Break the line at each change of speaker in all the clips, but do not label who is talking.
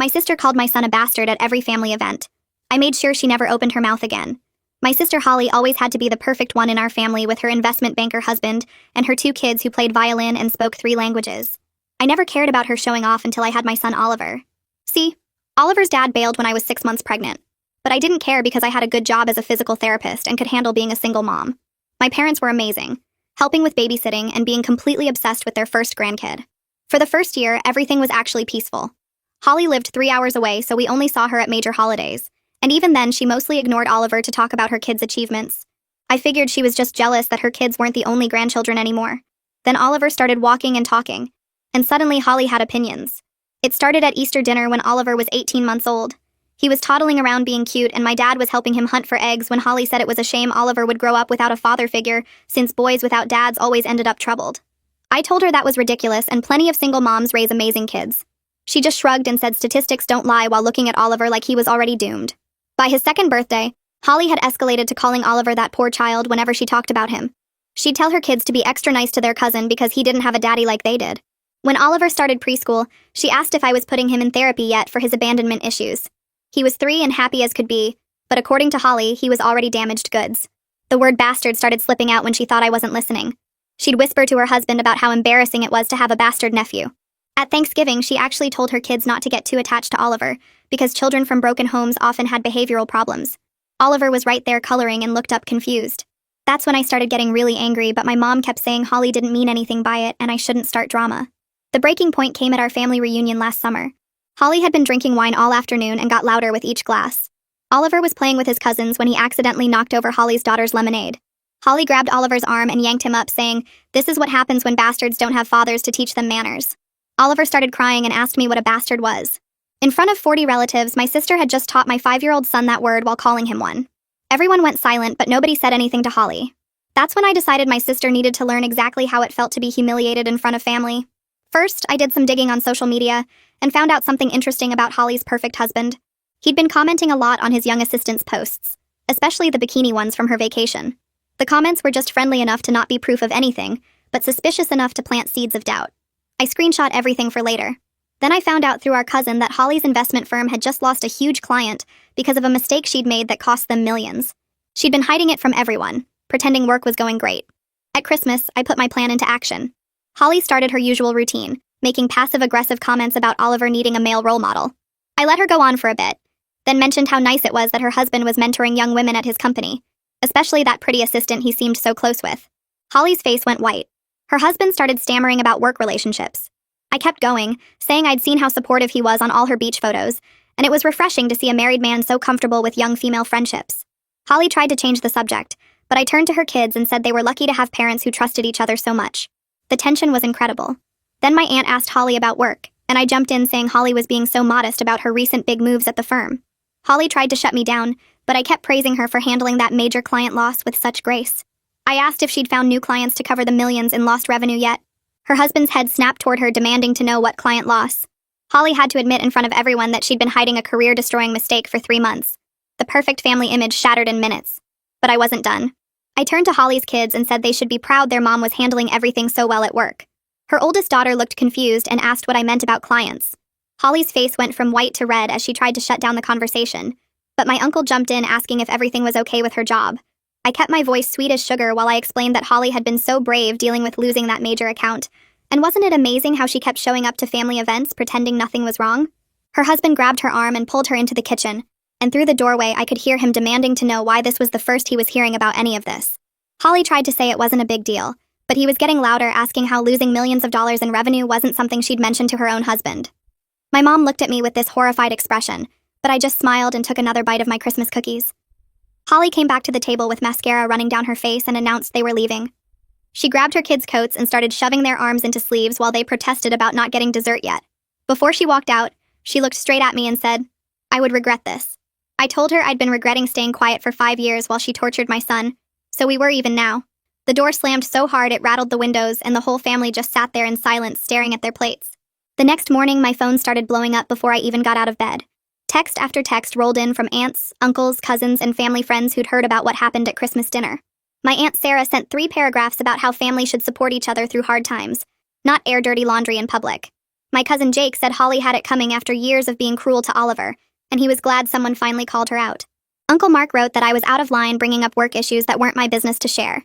My sister called my son a bastard at every family event. I made sure she never opened her mouth again. My sister Holly always had to be the perfect one in our family with her investment banker husband and her 2 kids who played violin and spoke 3 languages. I never cared about her showing off until I had my son Oliver. See, Oliver's dad bailed when I was 6 months pregnant. But I didn't care because I had a good job as a physical therapist and could handle being a single mom. My parents were amazing, helping with babysitting and being completely obsessed with their first grandkid. For the first year, everything was actually peaceful. Holly lived 3 hours away, so we only saw her at major holidays. And even then, she mostly ignored Oliver to talk about her kids' achievements. I figured she was just jealous that her kids weren't the only grandchildren anymore. Then Oliver started walking and talking. And suddenly Holly had opinions. It started at Easter dinner when Oliver was 18 months old. He was toddling around being cute, and my dad was helping him hunt for eggs when Holly said it was a shame Oliver would grow up without a father figure, since boys without dads always ended up troubled. I told her that was ridiculous and plenty of single moms raise amazing kids. She just shrugged and said statistics don't lie while looking at Oliver like he was already doomed. By his 2nd birthday, Holly had escalated to calling Oliver that poor child whenever she talked about him. She'd tell her kids to be extra nice to their cousin because he didn't have a daddy like they did. When Oliver started preschool, she asked if I was putting him in therapy yet for his abandonment issues. He was 3 and happy as could be, but according to Holly, he was already damaged goods. The word bastard started slipping out when she thought I wasn't listening. She'd whisper to her husband about how embarrassing it was to have a bastard nephew. At Thanksgiving, she actually told her kids not to get too attached to Oliver, because children from broken homes often had behavioral problems. Oliver was right there coloring and looked up confused. That's when I started getting really angry, but my mom kept saying Holly didn't mean anything by it and I shouldn't start drama. The breaking point came at our family reunion last summer. Holly had been drinking wine all afternoon and got louder with each glass. Oliver was playing with his cousins when he accidentally knocked over Holly's daughter's lemonade. Holly grabbed Oliver's arm and yanked him up, saying, "This is what happens when bastards don't have fathers to teach them manners." Oliver started crying and asked me what a bastard was. In front of 40 relatives, my sister had just taught my 5-year-old son that word while calling him one. Everyone went silent, but nobody said anything to Holly. That's when I decided my sister needed to learn exactly how it felt to be humiliated in front of family. First, I did some digging on social media and found out something interesting about Holly's perfect husband. He'd been commenting a lot on his young assistant's posts, especially the bikini ones from her vacation. The comments were just friendly enough to not be proof of anything, but suspicious enough to plant seeds of doubt. I screenshot everything for later. Then I found out through our cousin that Holly's investment firm had just lost a huge client because of a mistake she'd made that cost them millions. She'd been hiding it from everyone, pretending work was going great. At Christmas, I put my plan into action. Holly started her usual routine, making passive-aggressive comments about Oliver needing a male role model. I let her go on for a bit, then mentioned how nice it was that her husband was mentoring young women at his company, especially that pretty assistant he seemed so close with. Holly's face went white. Her husband started stammering about work relationships. I kept going, saying I'd seen how supportive he was on all her beach photos, and it was refreshing to see a married man so comfortable with young female friendships. Holly tried to change the subject, but I turned to her kids and said they were lucky to have parents who trusted each other so much. The tension was incredible. Then my aunt asked Holly about work, and I jumped in saying Holly was being so modest about her recent big moves at the firm. Holly tried to shut me down, but I kept praising her for handling that major client loss with such grace. I asked if she'd found new clients to cover the millions in lost revenue yet. Her husband's head snapped toward her, demanding to know what client loss. Holly had to admit in front of everyone that she'd been hiding a career-destroying mistake for 3 months. The perfect family image shattered in minutes. But I wasn't done. I turned to Holly's kids and said they should be proud their mom was handling everything so well at work. Her oldest daughter looked confused and asked what I meant about clients. Holly's face went from white to red as she tried to shut down the conversation, but my uncle jumped in asking if everything was okay with her job. I kept my voice sweet as sugar while I explained that Holly had been so brave dealing with losing that major account, and wasn't it amazing how she kept showing up to family events pretending nothing was wrong? Her husband grabbed her arm and pulled her into the kitchen, and through the doorway I could hear him demanding to know why this was the first he was hearing about any of this. Holly tried to say it wasn't a big deal, but he was getting louder, asking how losing millions of dollars in revenue wasn't something she'd mentioned to her own husband. My mom looked at me with this horrified expression, but I just smiled and took another bite of my Christmas cookies. Holly came back to the table with mascara running down her face and announced they were leaving. She grabbed her kids' coats and started shoving their arms into sleeves while they protested about not getting dessert yet. Before she walked out, she looked straight at me and said, "I would regret this." I told her I'd been regretting staying quiet for 5 years while she tortured my son, so we were even now. The door slammed so hard it rattled the windows, and the whole family just sat there in silence staring at their plates. The next morning, my phone started blowing up before I even got out of bed. Text after text rolled in from aunts, uncles, cousins, and family friends who'd heard about what happened at Christmas dinner. My Aunt Sarah sent 3 paragraphs about how family should support each other through hard times, not air dirty laundry in public. My cousin Jake said Holly had it coming after years of being cruel to Oliver, and he was glad someone finally called her out. Uncle Mark wrote that I was out of line bringing up work issues that weren't my business to share.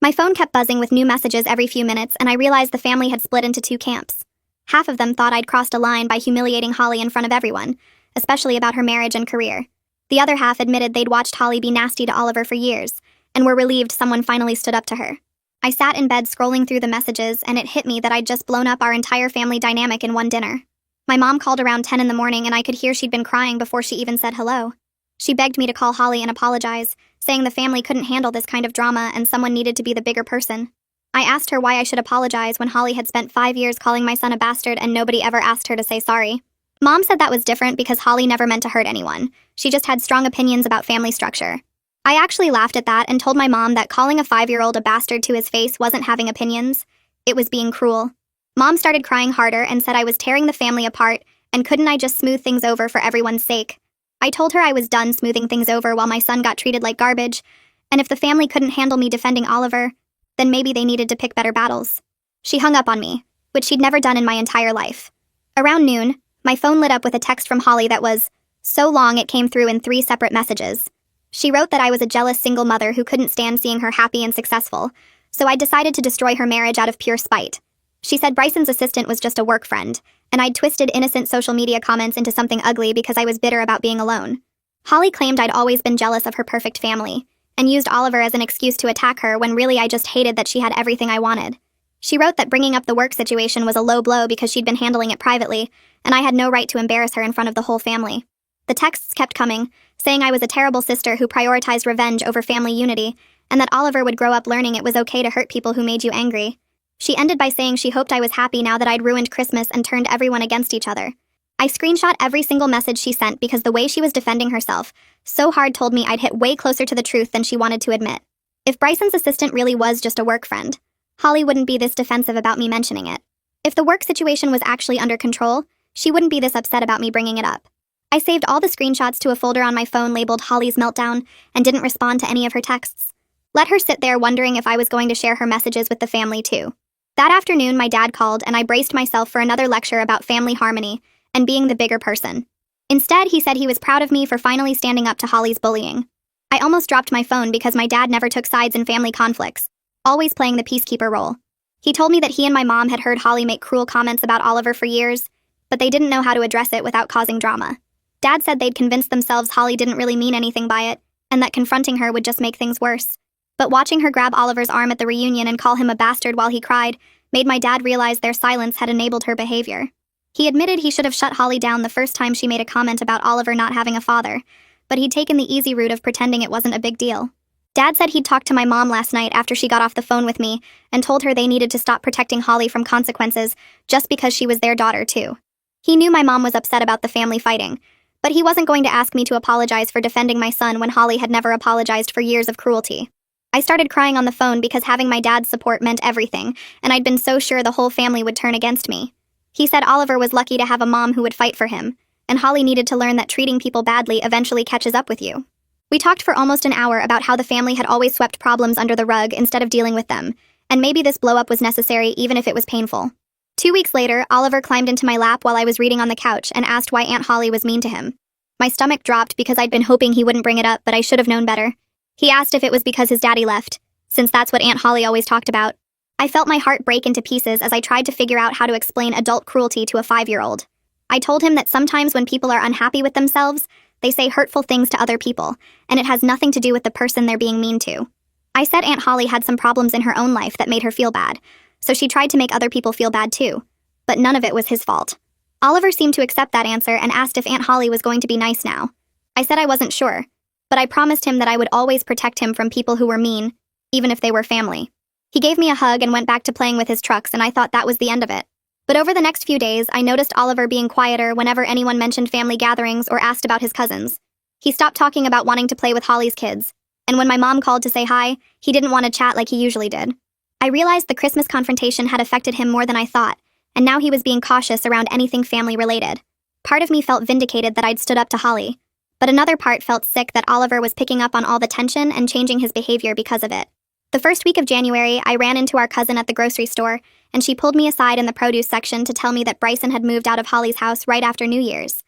My phone kept buzzing with new messages every few minutes, and I realized the family had split into two camps. Half of them thought I'd crossed a line by humiliating Holly in front of everyone, especially about her marriage and career. The other half admitted they'd watched Holly be nasty to Oliver for years, and were relieved someone finally stood up to her. I sat in bed scrolling through the messages, and it hit me that I'd just blown up our entire family dynamic in one dinner. My mom called around 10 in the morning, and I could hear she'd been crying before she even said hello. She begged me to call Holly and apologize, saying the family couldn't handle this kind of drama and someone needed to be the bigger person. I asked her why I should apologize when Holly had spent 5 years calling my son a bastard and nobody ever asked her to say sorry. Mom said that was different because Holly never meant to hurt anyone. She just had strong opinions about family structure. I actually laughed at that and told my mom that calling a 5-year-old a bastard to his face wasn't having opinions. It was being cruel. Mom started crying harder and said I was tearing the family apart, and couldn't I just smooth things over for everyone's sake? I told her I was done smoothing things over while my son got treated like garbage, and if the family couldn't handle me defending Oliver, then maybe they needed to pick better battles. She hung up on me, which she'd never done in my entire life. Around noon, my phone lit up with a text from Holly that was so long it came through in 3 separate messages. She wrote that I was a jealous single mother who couldn't stand seeing her happy and successful, so I decided to destroy her marriage out of pure spite. She said Bryson's assistant was just a work friend, and I'd twisted innocent social media comments into something ugly because I was bitter about being alone. Holly claimed I'd always been jealous of her perfect family, and used Oliver as an excuse to attack her when really I just hated that she had everything I wanted. She wrote that bringing up the work situation was a low blow because she'd been handling it privately, and I had no right to embarrass her in front of the whole family. The texts kept coming, saying I was a terrible sister who prioritized revenge over family unity, and that Oliver would grow up learning it was okay to hurt people who made you angry. She ended by saying she hoped I was happy now that I'd ruined Christmas and turned everyone against each other. I screenshot every single message she sent because the way she was defending herself so hard told me I'd hit way closer to the truth than she wanted to admit. If Bryson's assistant really was just a work friend, Holly wouldn't be this defensive about me mentioning it. If the work situation was actually under control, she wouldn't be this upset about me bringing it up. I saved all the screenshots to a folder on my phone labeled Holly's Meltdown and didn't respond to any of her texts. Let her sit there wondering if I was going to share her messages with the family too. That afternoon, my dad called and I braced myself for another lecture about family harmony and being the bigger person. Instead, he said he was proud of me for finally standing up to Holly's bullying. I almost dropped my phone because my dad never took sides in family conflicts, always playing the peacekeeper role. He told me that he and my mom had heard Holly make cruel comments about Oliver for years, but they didn't know how to address it without causing drama. Dad said they'd convinced themselves Holly didn't really mean anything by it, and that confronting her would just make things worse. But watching her grab Oliver's arm at the reunion and call him a bastard while he cried made my dad realize their silence had enabled her behavior. He admitted he should have shut Holly down the first time she made a comment about Oliver not having a father, but he'd taken the easy route of pretending it wasn't a big deal. Dad said he'd talked to my mom last night after she got off the phone with me and told her they needed to stop protecting Holly from consequences just because she was their daughter too. He knew my mom was upset about the family fighting, but he wasn't going to ask me to apologize for defending my son when Holly had never apologized for years of cruelty. I started crying on the phone because having my dad's support meant everything, and I'd been so sure the whole family would turn against me. He said Oliver was lucky to have a mom who would fight for him, and Holly needed to learn that treating people badly eventually catches up with you. We talked for almost an hour about how the family had always swept problems under the rug instead of dealing with them, and maybe this blow-up was necessary even if it was painful. 2 weeks later, Oliver climbed into my lap while I was reading on the couch and asked why Aunt Holly was mean to him. My stomach dropped because I'd been hoping he wouldn't bring it up, but I should have known better. He asked if it was because his daddy left, since that's what Aunt Holly always talked about. I felt my heart break into pieces as I tried to figure out how to explain adult cruelty to a 5-year-old. I told him that sometimes when people are unhappy with themselves, they say hurtful things to other people, and it has nothing to do with the person they're being mean to. I said Aunt Holly had some problems in her own life that made her feel bad, so she tried to make other people feel bad too. But none of it was his fault. Oliver seemed to accept that answer and asked if Aunt Holly was going to be nice now. I said I wasn't sure, but I promised him that I would always protect him from people who were mean, even if they were family. He gave me a hug and went back to playing with his trucks, and I thought that was the end of it. But over the next few days, I noticed Oliver being quieter whenever anyone mentioned family gatherings or asked about his cousins. He stopped talking about wanting to play with Holly's kids, and when my mom called to say hi, he didn't want to chat like he usually did. I realized the Christmas confrontation had affected him more than I thought, and now he was being cautious around anything family-related. Part of me felt vindicated that I'd stood up to Holly, but another part felt sick that Oliver was picking up on all the tension and changing his behavior because of it. The first week of January, I ran into our cousin at the grocery store, and she pulled me aside in the produce section to tell me that Bryson had moved out of Holly's house right after New Year's.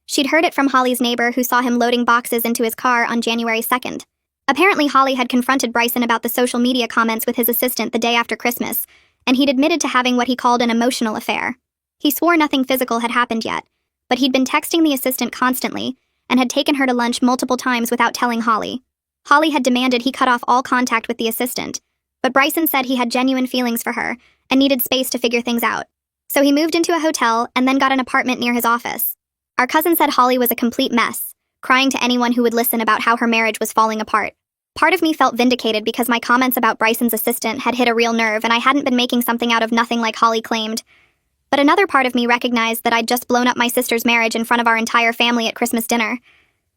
She'd heard it from Holly's neighbor who saw him loading boxes into his car on January 2nd. Apparently, Holly had confronted Bryson about the social media comments with his assistant the day after Christmas, and he'd admitted to having what he called an emotional affair. He swore nothing physical had happened yet, but he'd been texting the assistant constantly and had taken her to lunch multiple times without telling Holly. Holly had demanded he cut off all contact with the assistant, but Bryson said he had genuine feelings for her and needed space to figure things out. So he moved into a hotel and then got an apartment near his office. Our cousin said Holly was a complete mess, crying to anyone who would listen about how her marriage was falling apart. Part of me felt vindicated because my comments about Bryson's assistant had hit a real nerve and I hadn't been making something out of nothing like Holly claimed. But another part of me recognized that I'd just blown up my sister's marriage in front of our entire family at Christmas dinner.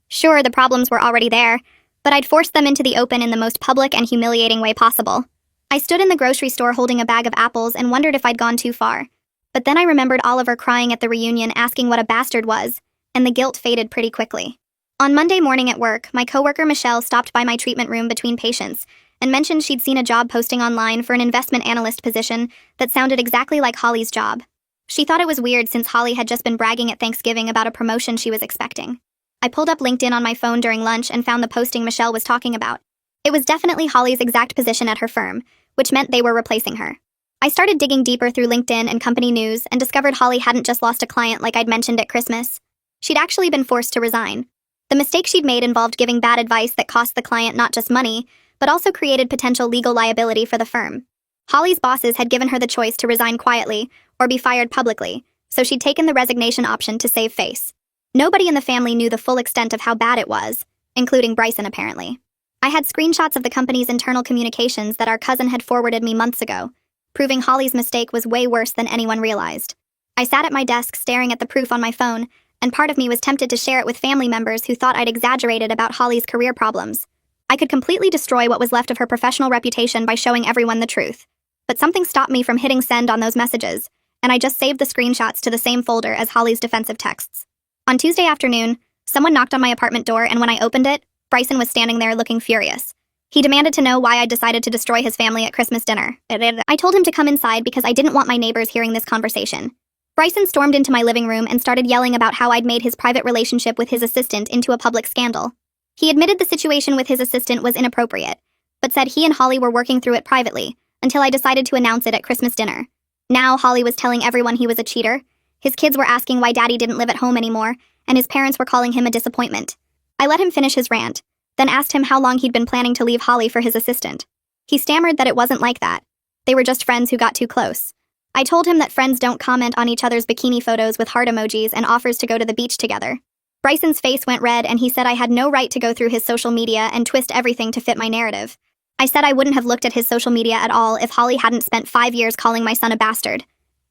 Sure, the problems were already there, but I'd forced them into the open in the most public and humiliating way possible. I stood in the grocery store holding a bag of apples and wondered if I'd gone too far. But then I remembered Oliver crying at the reunion asking what a bastard was, and the guilt faded pretty quickly. On Monday morning at work, my coworker Michelle stopped by my treatment room between patients and mentioned she'd seen a job posting online for an investment analyst position that sounded exactly like Holly's job. She thought it was weird since Holly had just been bragging at Thanksgiving about a promotion she was expecting. I pulled up LinkedIn on my phone during lunch and found the posting Michelle was talking about. It was definitely Holly's exact position at her firm, which meant they were replacing her. I started digging deeper through LinkedIn and company news and discovered Holly hadn't just lost a client like I'd mentioned at Christmas. She'd actually been forced to resign. The mistake she'd made involved giving bad advice that cost the client not just money, but also created potential legal liability for the firm. Holly's bosses had given her the choice to resign quietly or be fired publicly, so she'd taken the resignation option to save face. Nobody in the family knew the full extent of how bad it was, including Bryson apparently. I had screenshots of the company's internal communications that our cousin had forwarded me months ago, proving Holly's mistake was way worse than anyone realized. I sat at my desk staring at the proof on my phone, and part of me was tempted to share it with family members who thought I'd exaggerated about Holly's career problems. I could completely destroy what was left of her professional reputation by showing everyone the truth. But something stopped me from hitting send on those messages, and I just saved the screenshots to the same folder as Holly's defensive texts. On Tuesday afternoon, someone knocked on my apartment door, and when I opened it, Bryson was standing there looking furious. He demanded to know why I'd decided to destroy his family at Christmas dinner. I told him to come inside because I didn't want my neighbors hearing this conversation. Bryson stormed into my living room and started yelling about how I'd made his private relationship with his assistant into a public scandal. He admitted the situation with his assistant was inappropriate, but said he and Holly were working through it privately, until I decided to announce it at Christmas dinner. Now Holly was telling everyone he was a cheater. His kids were asking why Daddy didn't live at home anymore, and his parents were calling him a disappointment. I let him finish his rant, then asked him how long he'd been planning to leave Holly for his assistant. He stammered that it wasn't like that. They were just friends who got too close. I told him that friends don't comment on each other's bikini photos with heart emojis and offers to go to the beach together. Bryson's face went red and he said I had no right to go through his social media and twist everything to fit my narrative. I said I wouldn't have looked at his social media at all if Holly hadn't spent 5 years calling my son a bastard.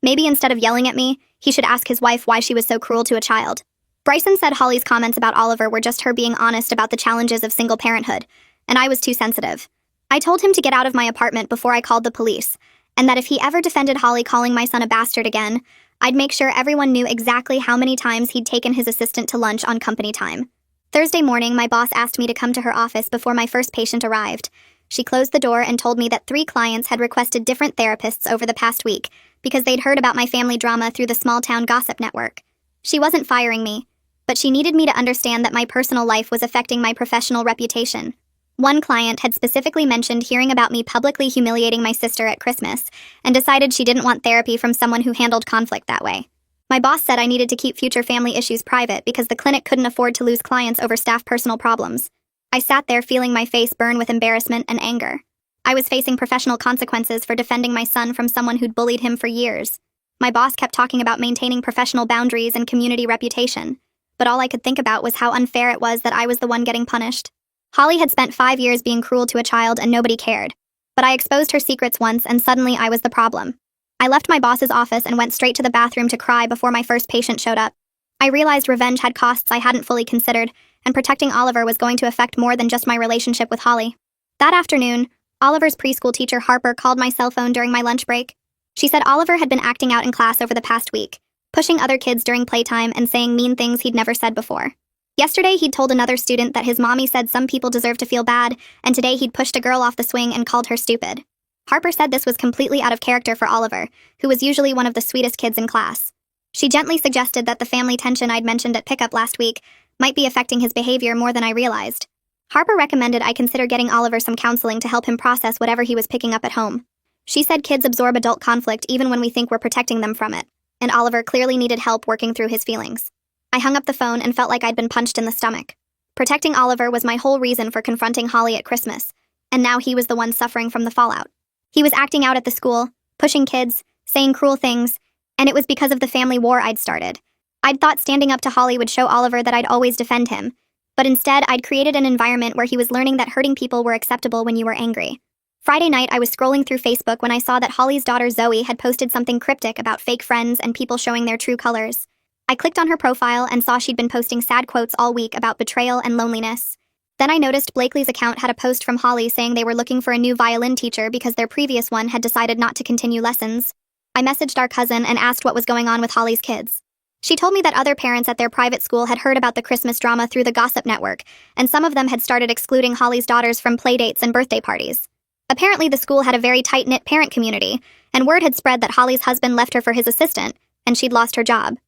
Maybe instead of yelling at me, he should ask his wife why she was so cruel to a child. Bryson said Holly's comments about Oliver were just her being honest about the challenges of single parenthood, and I was too sensitive. I told him to get out of my apartment before I called the police, and that if he ever defended Holly calling my son a bastard again, I'd make sure everyone knew exactly how many times he'd taken his assistant to lunch on company time. Thursday morning, my boss asked me to come to her office before my first patient arrived. She closed the door and told me that 3 clients had requested different therapists over the past week because they'd heard about my family drama through the small-town gossip network. She wasn't firing me, but she needed me to understand that my personal life was affecting my professional reputation. One client had specifically mentioned hearing about me publicly humiliating my sister at Christmas and decided she didn't want therapy from someone who handled conflict that way. My boss said I needed to keep future family issues private because the clinic couldn't afford to lose clients over staff personal problems. I sat there feeling my face burn with embarrassment and anger. I was facing professional consequences for defending my son from someone who'd bullied him for years. My boss kept talking about maintaining professional boundaries and community reputation, but all I could think about was how unfair it was that I was the one getting punished. Holly had spent 5 years being cruel to a child and nobody cared. But I exposed her secrets once and suddenly I was the problem. I left my boss's office and went straight to the bathroom to cry before my first patient showed up. I realized revenge had costs I hadn't fully considered, and protecting Oliver was going to affect more than just my relationship with Holly. That afternoon, Oliver's preschool teacher Harper called my cell phone during my lunch break. She said Oliver had been acting out in class over the past week, pushing other kids during playtime and saying mean things he'd never said before. Yesterday, he'd told another student that his mommy said some people deserve to feel bad, and today he'd pushed a girl off the swing and called her stupid. Harper said this was completely out of character for Oliver, who was usually one of the sweetest kids in class. She gently suggested that the family tension I'd mentioned at pickup last week might be affecting his behavior more than I realized. Harper recommended I consider getting Oliver some counseling to help him process whatever he was picking up at home. She said kids absorb adult conflict even when we think we're protecting them from it, and Oliver clearly needed help working through his feelings. I hung up the phone and felt like I'd been punched in the stomach. Protecting Oliver was my whole reason for confronting Holly at Christmas, and now he was the one suffering from the fallout. He was acting out at the school, pushing kids, saying cruel things, and it was because of the family war I'd started. I'd thought standing up to Holly would show Oliver that I'd always defend him, but instead I'd created an environment where he was learning that hurting people were acceptable when you were angry. Friday night, I was scrolling through Facebook when I saw that Holly's daughter Zoe had posted something cryptic about fake friends and people showing their true colors. I clicked on her profile and saw she'd been posting sad quotes all week about betrayal and loneliness. Then I noticed Blakely's account had a post from Holly saying they were looking for a new violin teacher because their previous one had decided not to continue lessons. I messaged our cousin and asked what was going on with Holly's kids. She told me that other parents at their private school had heard about the Christmas drama through the gossip network, and some of them had started excluding Holly's daughters from playdates and birthday parties. Apparently, the school had a very tight-knit parent community, and word had spread that Holly's husband left her for his assistant, and she'd lost her job.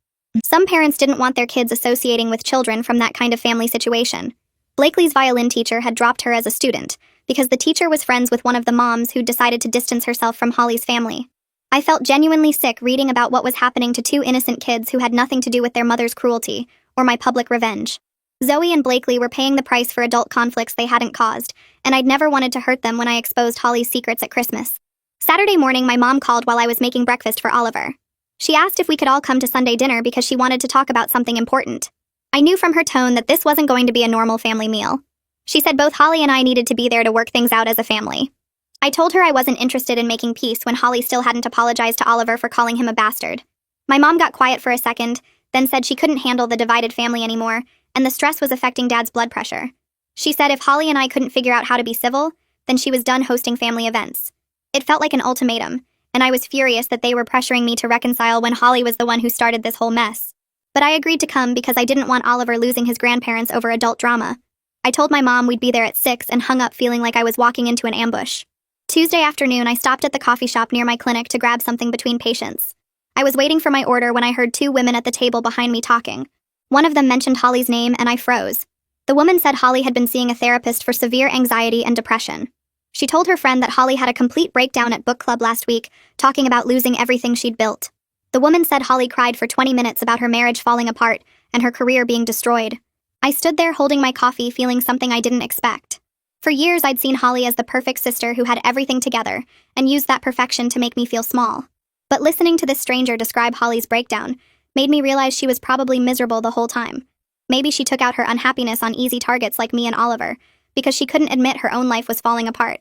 Some parents didn't want their kids associating with children from that kind of family situation. Blakely's violin teacher had dropped her as a student, because the teacher was friends with one of the moms who'd decided to distance herself from Holly's family. I felt genuinely sick reading about what was happening to two innocent kids who had nothing to do with their mother's cruelty, or my public revenge. Zoe and Blakely were paying the price for adult conflicts they hadn't caused, and I'd never wanted to hurt them when I exposed Holly's secrets at Christmas. Saturday morning, my mom called while I was making breakfast for Oliver. She asked if we could all come to Sunday dinner because she wanted to talk about something important. I knew from her tone that this wasn't going to be a normal family meal. She said both Holly and I needed to be there to work things out as a family. I told her I wasn't interested in making peace when Holly still hadn't apologized to Oliver for calling him a bastard. My mom got quiet for a second, then said she couldn't handle the divided family anymore, and the stress was affecting Dad's blood pressure. She said if Holly and I couldn't figure out how to be civil, then she was done hosting family events. It felt like an ultimatum, and I was furious that they were pressuring me to reconcile when Holly was the one who started this whole mess. But I agreed to come because I didn't want Oliver losing his grandparents over adult drama. I told my mom we'd be there at 6 and hung up feeling like I was walking into an ambush. Tuesday afternoon, I stopped at the coffee shop near my clinic to grab something between patients. I was waiting for my order when I heard two women at the table behind me talking. One of them mentioned Holly's name, and I froze. The woman said Holly had been seeing a therapist for severe anxiety and depression. She told her friend that Holly had a complete breakdown at book club last week, talking about losing everything she'd built. The woman said Holly cried for 20 minutes about her marriage falling apart and her career being destroyed. I stood there holding my coffee, feeling something I didn't expect. For years, I'd seen Holly as the perfect sister who had everything together, and used that perfection to make me feel small. But listening to this stranger describe Holly's breakdown made me realize she was probably miserable the whole time. Maybe she took out her unhappiness on easy targets like me and Oliver, because she couldn't admit her own life was falling apart.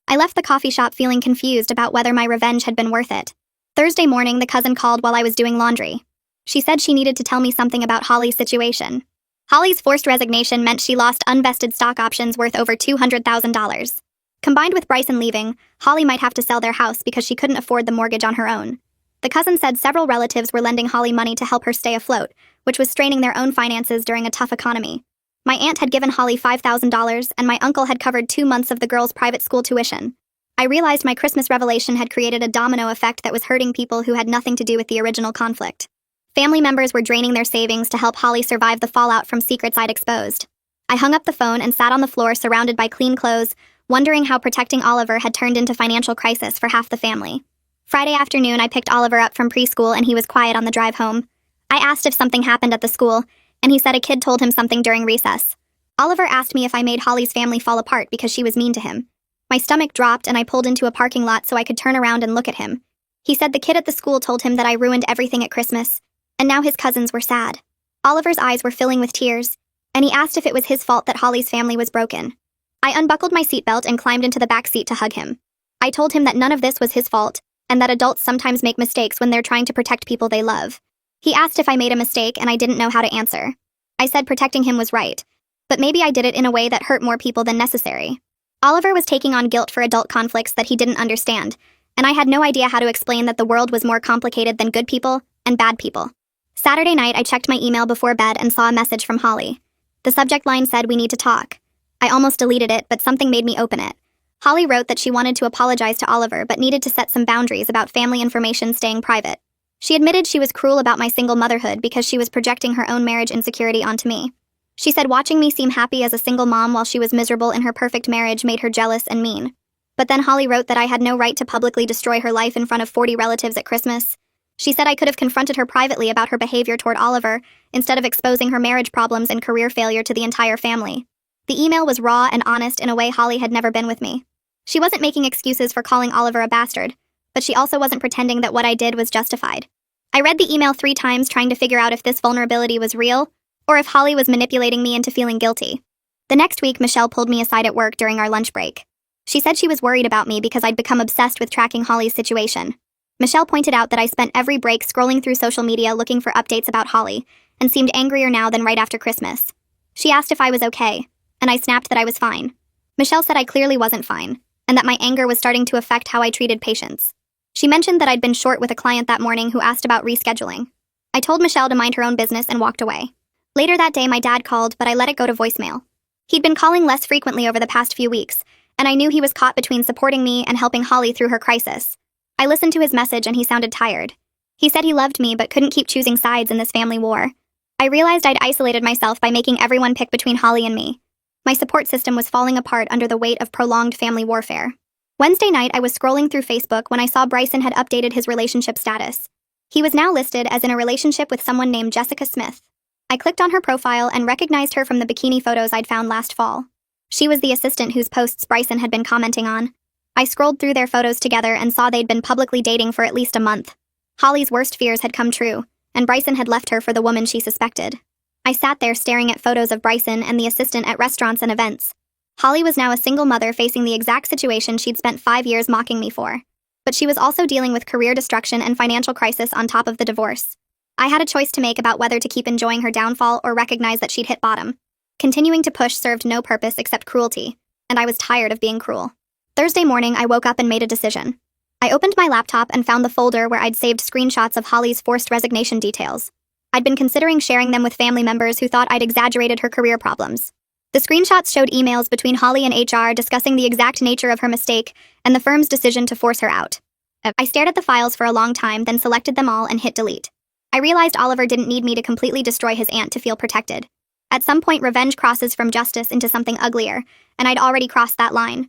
I left the coffee shop feeling confused about whether my revenge had been worth it. Thursday morning, the cousin called while I was doing laundry. She said she needed to tell me something about Holly's situation. Holly's forced resignation meant she lost unvested stock options worth over $200,000. Combined with Bryson leaving, Holly might have to sell their house because she couldn't afford the mortgage on her own. The cousin said several relatives were lending Holly money to help her stay afloat, which was straining their own finances during a tough economy. My aunt had given Holly $5,000, and my uncle had covered 2 months of the girl's private school tuition. I realized my Christmas revelation had created a domino effect that was hurting people who had nothing to do with the original conflict. Family members were draining their savings to help Holly survive the fallout from secrets I'd exposed. I hung up the phone and sat on the floor surrounded by clean clothes, wondering how protecting Oliver had turned into financial crisis for half the family. Friday afternoon, I picked Oliver up from preschool and he was quiet on the drive home. I asked if something happened at the school, and he said a kid told him something during recess. Oliver asked me if I made Holly's family fall apart because she was mean to him. My stomach dropped and I pulled into a parking lot so I could turn around and look at him. He said the kid at the school told him that I ruined everything at Christmas, and now his cousins were sad. Oliver's eyes were filling with tears, and he asked if it was his fault that Holly's family was broken. I unbuckled my seatbelt and climbed into the back seat to hug him. I told him that none of this was his fault, and that adults sometimes make mistakes when they're trying to protect people they love. He asked if I made a mistake, and I didn't know how to answer. I said protecting him was right, but maybe I did it in a way that hurt more people than necessary. Oliver was taking on guilt for adult conflicts that he didn't understand, and I had no idea how to explain that the world was more complicated than good people and bad people. Saturday night, I checked my email before bed and saw a message from Holly. The subject line said, "We need to talk." I almost deleted it, but something made me open it. Holly wrote that she wanted to apologize to Oliver but needed to set some boundaries about family information staying private. She admitted she was cruel about my single motherhood because she was projecting her own marriage insecurity onto me. She said watching me seem happy as a single mom while she was miserable in her perfect marriage made her jealous and mean. But then Holly wrote that I had no right to publicly destroy her life in front of 40 relatives at Christmas. She said I could have confronted her privately about her behavior toward Oliver, instead of exposing her marriage problems and career failure to the entire family. The email was raw and honest in a way Holly had never been with me. She wasn't making excuses for calling Oliver a bastard, but she also wasn't pretending that what I did was justified. I read the email 3 times trying to figure out if this vulnerability was real, or if Holly was manipulating me into feeling guilty. The next week, Michelle pulled me aside at work during our lunch break. She said she was worried about me because I'd become obsessed with tracking Holly's situation. Michelle pointed out that I spent every break scrolling through social media looking for updates about Holly, and seemed angrier now than right after Christmas. She asked if I was okay, and I snapped that I was fine. Michelle said I clearly wasn't fine, and that my anger was starting to affect how I treated patients. She mentioned that I'd been short with a client that morning who asked about rescheduling. I told Michelle to mind her own business and walked away. Later that day, my dad called, but I let it go to voicemail. He'd been calling less frequently over the past few weeks, and I knew he was caught between supporting me and helping Holly through her crisis. I listened to his message and he sounded tired. He said he loved me but couldn't keep choosing sides in this family war. I realized I'd isolated myself by making everyone pick between Holly and me. My support system was falling apart under the weight of prolonged family warfare. Wednesday night, I was scrolling through Facebook when I saw Bryson had updated his relationship status. He was now listed as in a relationship with someone named Jessica Smith. I clicked on her profile and recognized her from the bikini photos I'd found last fall. She was the assistant whose posts Bryson had been commenting on. I scrolled through their photos together and saw they'd been publicly dating for at least a month. Holly's worst fears had come true, and Bryson had left her for the woman she suspected. I sat there staring at photos of Bryson and the assistant at restaurants and events. Holly was now a single mother facing the exact situation she'd spent 5 years mocking me for. But she was also dealing with career destruction and financial crisis on top of the divorce. I had a choice to make about whether to keep enjoying her downfall or recognize that she'd hit bottom. Continuing to push served no purpose except cruelty, and I was tired of being cruel. Thursday morning, I woke up and made a decision. I opened my laptop and found the folder where I'd saved screenshots of Holly's forced resignation details. I'd been considering sharing them with family members who thought I'd exaggerated her career problems. The screenshots showed emails between Holly and HR discussing the exact nature of her mistake and the firm's decision to force her out. I stared at the files for a long time, then selected them all and hit delete. I realized Oliver didn't need me to completely destroy his aunt to feel protected. At some point, revenge crosses from justice into something uglier, and I'd already crossed that line.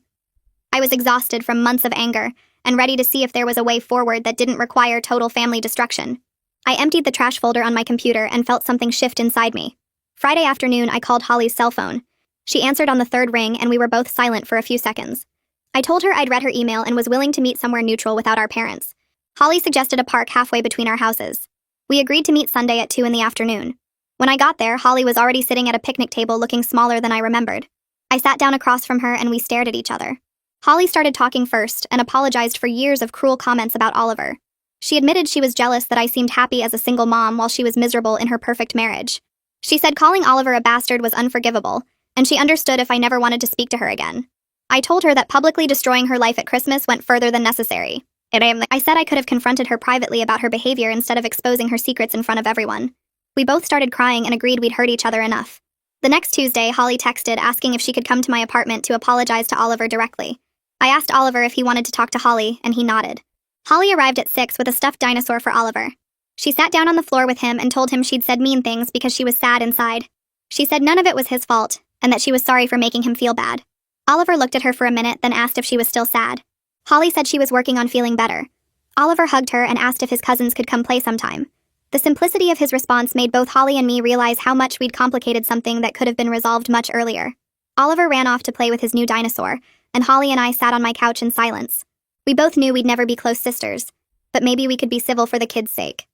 I was exhausted from months of anger, and ready to see if there was a way forward that didn't require total family destruction. I emptied the trash folder on my computer and felt something shift inside me. Friday afternoon, I called Holly's cell phone. She answered on the 3rd ring, and we were both silent for a few seconds. I told her I'd read her email and was willing to meet somewhere neutral without our parents. Holly suggested a park halfway between our houses. We agreed to meet Sunday at 2 in the afternoon. When I got there, Holly was already sitting at a picnic table looking smaller than I remembered. I sat down across from her and we stared at each other. Holly started talking first and apologized for years of cruel comments about Oliver. She admitted she was jealous that I seemed happy as a single mom while she was miserable in her perfect marriage. She said calling Oliver a bastard was unforgivable, and she understood if I never wanted to speak to her again. I told her that publicly destroying her life at Christmas went further than necessary. I said I could have confronted her privately about her behavior instead of exposing her secrets in front of everyone. We both started crying and agreed we'd hurt each other enough. The next Tuesday, Holly texted asking if she could come to my apartment to apologize to Oliver directly. I asked Oliver if he wanted to talk to Holly, and he nodded. Holly arrived at 6 with a stuffed dinosaur for Oliver. She sat down on the floor with him and told him she'd said mean things because she was sad inside. She said none of it was his fault, and that she was sorry for making him feel bad. Oliver looked at her for a minute, then asked if she was still sad. Holly said she was working on feeling better. Oliver hugged her and asked if his cousins could come play sometime. The simplicity of his response made both Holly and me realize how much we'd complicated something that could have been resolved much earlier. Oliver ran off to play with his new dinosaur, and Holly and I sat on my couch in silence. We both knew we'd never be close sisters, but maybe we could be civil for the kids' sake.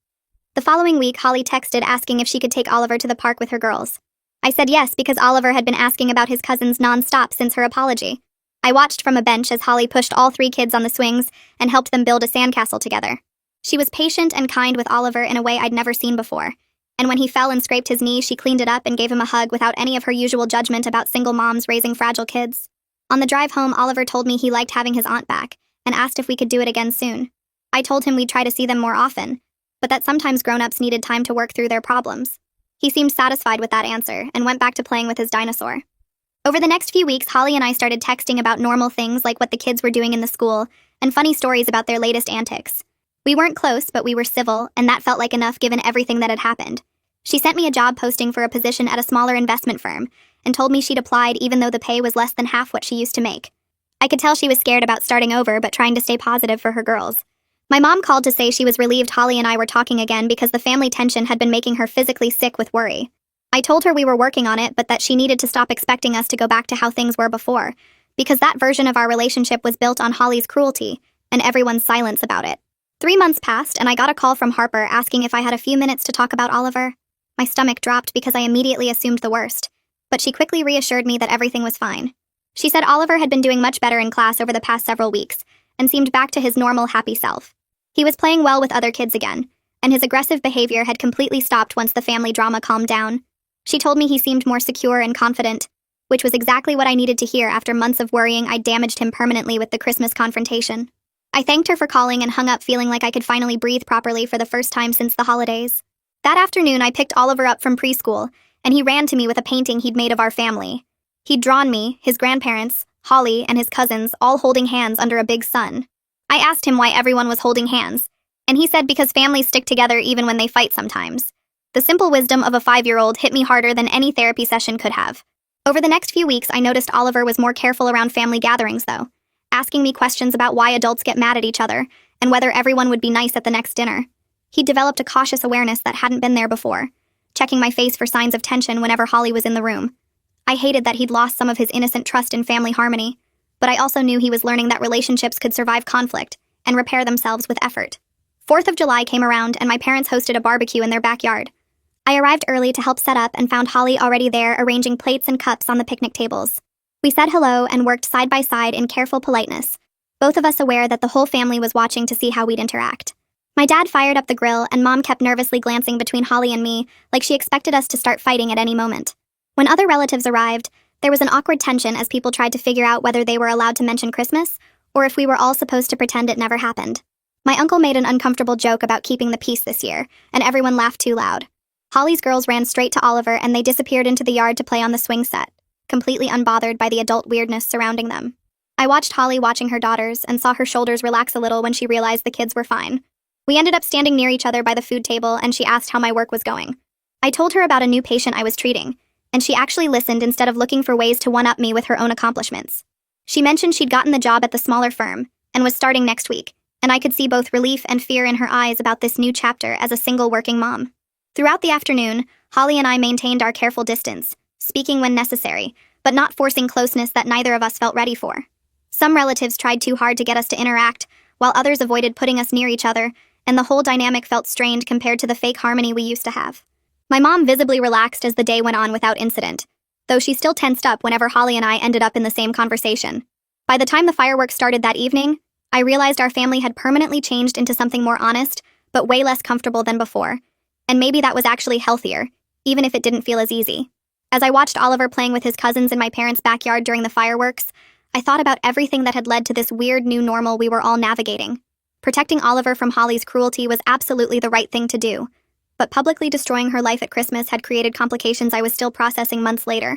The following week, Holly texted asking if she could take Oliver to the park with her girls. I said yes because Oliver had been asking about his cousins non-stop since her apology. I watched from a bench as Holly pushed all 3 kids on the swings and helped them build a sandcastle together. She was patient and kind with Oliver in a way I'd never seen before, and when he fell and scraped his knee, she cleaned it up and gave him a hug without any of her usual judgment about single moms raising fragile kids. On the drive home, Oliver told me he liked having his aunt back and asked if we could do it again soon. I told him we'd try to see them more often, but that sometimes grown-ups needed time to work through their problems. He seemed satisfied with that answer and went back to playing with his dinosaur. Over the next few weeks, Holly and I started texting about normal things like what the kids were doing in the school and funny stories about their latest antics. We weren't close, but we were civil, and that felt like enough given everything that had happened. She sent me a job posting for a position at a smaller investment firm and told me she'd applied even though the pay was less than half what she used to make. I could tell she was scared about starting over but trying to stay positive for her girls. My mom called to say she was relieved Holly and I were talking again because the family tension had been making her physically sick with worry. I told her we were working on it but that she needed to stop expecting us to go back to how things were before, because that version of our relationship was built on Holly's cruelty and everyone's silence about it. 3 months passed and I got a call from Harper asking if I had a few minutes to talk about Oliver. My stomach dropped because I immediately assumed the worst, but she quickly reassured me that everything was fine. She said Oliver had been doing much better in class over the past several weeks and seemed back to his normal, happy self. He was playing well with other kids again, and his aggressive behavior had completely stopped once the family drama calmed down. She told me he seemed more secure and confident, which was exactly what I needed to hear after months of worrying I'd damaged him permanently with the Christmas confrontation. I thanked her for calling and hung up feeling like I could finally breathe properly for the first time since the holidays. That afternoon, I picked Oliver up from preschool, and he ran to me with a painting he'd made of our family. He'd drawn me, his grandparents, Holly, and his cousins all holding hands under a big sun. I asked him why everyone was holding hands, and he said because families stick together even when they fight sometimes. The simple wisdom of a 5-year-old hit me harder than any therapy session could have. Over the next few weeks, I noticed Oliver was more careful around family gatherings, though, asking me questions about why adults get mad at each other and whether everyone would be nice at the next dinner. He'd developed a cautious awareness that hadn't been there before, checking my face for signs of tension whenever Holly was in the room. I hated that he'd lost some of his innocent trust in family harmony, but I also knew he was learning that relationships could survive conflict and repair themselves with effort. 4th of July came around and my parents hosted a barbecue in their backyard. I arrived early to help set up and found Holly already there arranging plates and cups on the picnic tables. We said hello and worked side by side in careful politeness, both of us aware that the whole family was watching to see how we'd interact. My dad fired up the grill and Mom kept nervously glancing between Holly and me like she expected us to start fighting at any moment. When other relatives arrived, there was an awkward tension as people tried to figure out whether they were allowed to mention Christmas or if we were all supposed to pretend it never happened. My uncle made an uncomfortable joke about keeping the peace this year, and everyone laughed too loud. Holly's girls ran straight to Oliver and they disappeared into the yard to play on the swing set, completely unbothered by the adult weirdness surrounding them. I watched Holly watching her daughters and saw her shoulders relax a little when she realized the kids were fine. We ended up standing near each other by the food table and she asked how my work was going. I told her about a new patient I was treating, and she actually listened instead of looking for ways to one-up me with her own accomplishments. She mentioned she'd gotten the job at the smaller firm and was starting next week, and I could see both relief and fear in her eyes about this new chapter as a single working mom. Throughout the afternoon, Holly and I maintained our careful distance, speaking when necessary, but not forcing closeness that neither of us felt ready for. Some relatives tried too hard to get us to interact, while others avoided putting us near each other, and the whole dynamic felt strained compared to the fake harmony we used to have. My mom visibly relaxed as the day went on without incident, though she still tensed up whenever Holly and I ended up in the same conversation. By the time the fireworks started that evening, I realized our family had permanently changed into something more honest, but way less comfortable than before. And maybe that was actually healthier, even if it didn't feel as easy. As I watched Oliver playing with his cousins in my parents' backyard during the fireworks, I thought about everything that had led to this weird new normal we were all navigating. Protecting Oliver from Holly's cruelty was absolutely the right thing to do, but publicly destroying her life at Christmas had created complications I was still processing months later.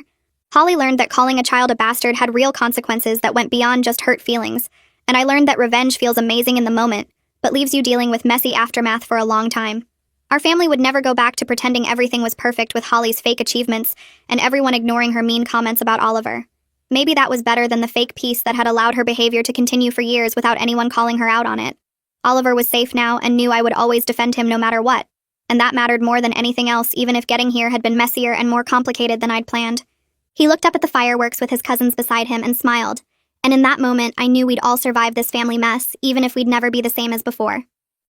Holly learned that calling a child a bastard had real consequences that went beyond just hurt feelings, and I learned that revenge feels amazing in the moment, but leaves you dealing with messy aftermath for a long time. Our family would never go back to pretending everything was perfect with Holly's fake achievements and everyone ignoring her mean comments about Oliver. Maybe that was better than the fake peace that had allowed her behavior to continue for years without anyone calling her out on it. Oliver was safe now and knew I would always defend him no matter what, and that mattered more than anything else, even if getting here had been messier and more complicated than I'd planned. He looked up at the fireworks with his cousins beside him and smiled, and in that moment I knew we'd all survive this family mess, even if we'd never be the same as before.